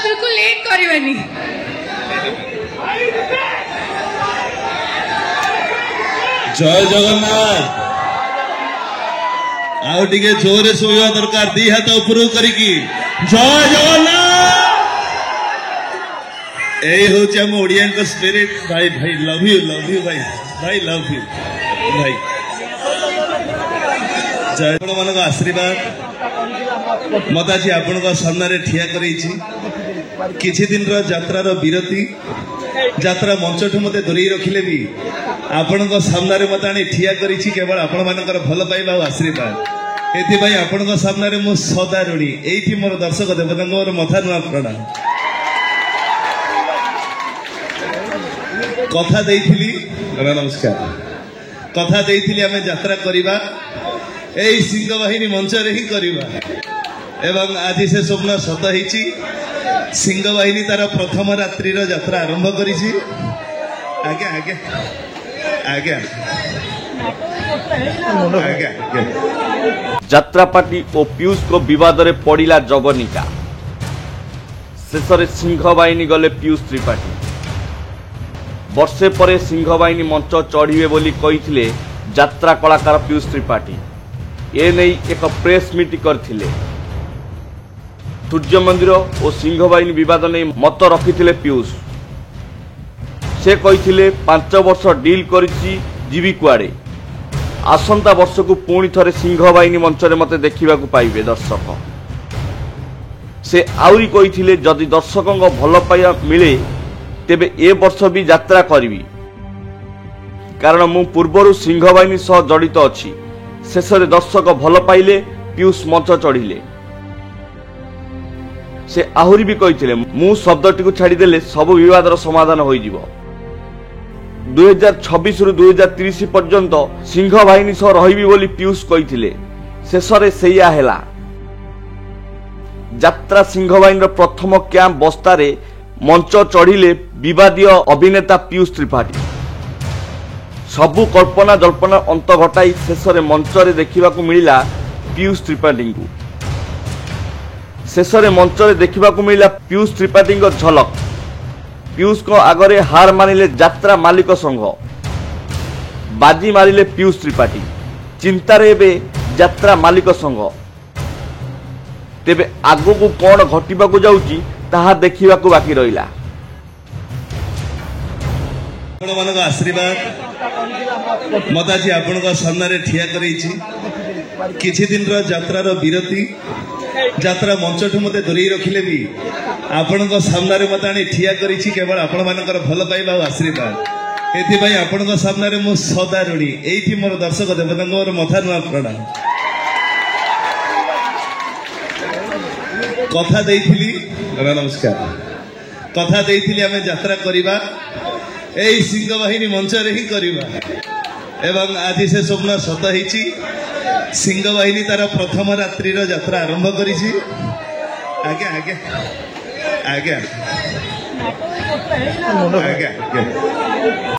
बिल्कुल लेट करबेनी। जय जगन्नाथ। आउ टिके जोरे सोया दरकार दी हाथ ऊपर करिकी जय जगन्नाथ। यही हूँ आम ओडिया स्पिरिट। भाई भाई लव यू भाई भाई लव यू भाई। जय आपण मान आशीर्वाद मत आज आपण सामने ठिया कर किछि दिन यात्रार विरति यात्रा मंच ठू मत दूरे रखिले भी आपण सामने मत आनी ठिया कर केवल आपण मानकर भल पाइबा और आशीर्वाद एथि आपण सामने मु सदा ऋणी। एठी मोर दर्शक देवता मथा नुआ प्रणाम। कथा देइथिली नमस्कार कथा देइथिली आमे यात्रा करिबा एई सिंह बाहिनी मंच रे ही करिबा एवं आज से स्वप्न सत होइछि। सिंह बाहिनी तार प्रथम रात्रि यात्रा आरंभ करिछि। आज्ञा आज्ञा आज्ञा आज्ञा। यात्रापाटी और पीयूष को विवाद रे पड़िला जवनिका। शेष सिंह बाहिनी गले पीयूष त्रिपाठी। वर्षे परे सिंह बाहिनी मंच चढ़िबे बोली कहिथिले यात्रा कलाकार पीयूष त्रिपाठी। ए नहीं एक प्रेस मीट करथिले। सूर्य मंदिर और सिंह बाहिनी विवाद नहीं मत रखिथिले पीयूष। से कहिथिले 5 वर्ष डील करिछि जीवी कुआडे। आसंता वर्ष को पुणी थरे सिंह बाहिनी मंच रे मते देखिबाकू पाइबे दर्शक। से आउरी कहिथिले जदि दर्शकक भल पाइबा मिले तेबे ए वर्ष भी यात्रा करी कारण मु पूर्वर सिंह बाहिनी सह जड़ित अच्छी। शेष दर्शक भल पाइले पीयूष मंच चढ़िले। से आहुरी भी कहिथिले मु शब्दटी को छाड़ीदेले सब विवादर समाधान हो 2026 रु 2030 पर्यंत सिंह बाहिनी सह रहिबी बोली पीयूष कहिथिले। शेष रे सेया हेला। यात्रा सिंह बाहिनी प्रथम कैंप बस्तारे मंच चढ़िले विवादीय अभिनेता पीयूष त्रिपाठी। सबु कल्पना जल्पना अंत घटाई शेष मंच रे देखिबाकू मिलिला पीयूष त्रिपाठी को। शेष मंच रे देखिबाकू मिलिला पीयूष त्रिपाठी झलक। पीयूष को आगरे हार मानिले यात्रा मालिक संघ। बाजी मारिले पीयूष त्रिपाठी। चिंतार एबे यात्रा मालिक संघ। तेबे आगो को कौन घटिबाकू जाउची ताहा देखिबाकू बाकी रहिला। आपण मानक आशीर्वाद मत आज आपण सामने ठिया करेछि किछि दिन यात्रार विरति यात्रा मंच ठू मत दूरे रखिले भी आपण सामने मत आनी ठिया करिछि केवल आपण मानकर भल पाइबा और आशीर्वाद एथि आपण सामने मु सदा ऋणी। एठी मोर दर्शक देवता मथा नुआ प्रणाम। कथा देइथिली नमस्कार कथा देइथिली आमे यात्रा करिबा एई सिंह बाहिनी मंच रे ही करिबा एवं आज से स्वप्न सत होइछि। सिंह बाहिनी तार प्रथम रात्रि यात्रा आरंभ करिछि। आज्ञा आज्ञा आज्ञा आज्ञा।